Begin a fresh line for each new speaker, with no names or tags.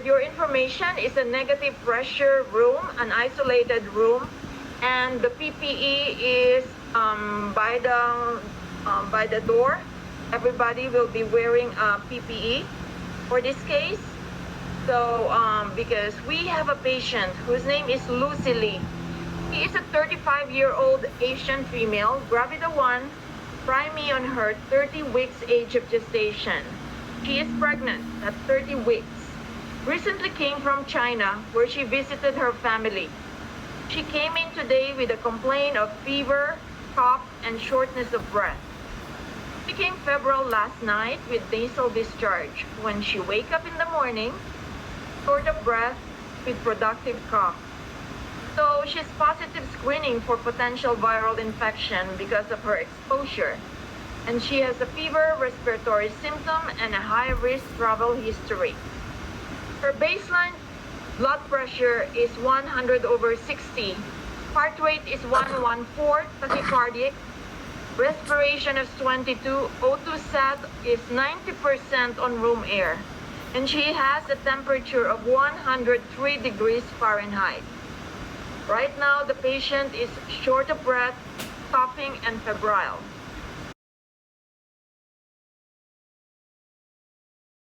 your information, it's a negative pressure room, an isolated room, and the PPE is by the door. Everybody will be wearing a PPE for this case. So because we have a patient whose name is Lucy Lee. She is a 35-year-old Asian female, gravida 1, primary on her 30 weeks age of gestation. She is pregnant at 30 weeks. Recently came from China where she visited her family. She came in today with a complaint of fever, cough, and shortness of breath. She became febrile last night with nasal discharge. When she wake up in the morning, short of breath with productive cough. So she's positive screening for potential viral infection because of her exposure. And she has a fever, respiratory symptom, and a high-risk travel history. Her baseline blood pressure is 100/60. Heart rate is 114, tachycardic. Respiration is 22. O2 sat is 90% on room air. And she has a temperature of 103 degrees Fahrenheit. Right now, the patient is short of breath, coughing, and febrile.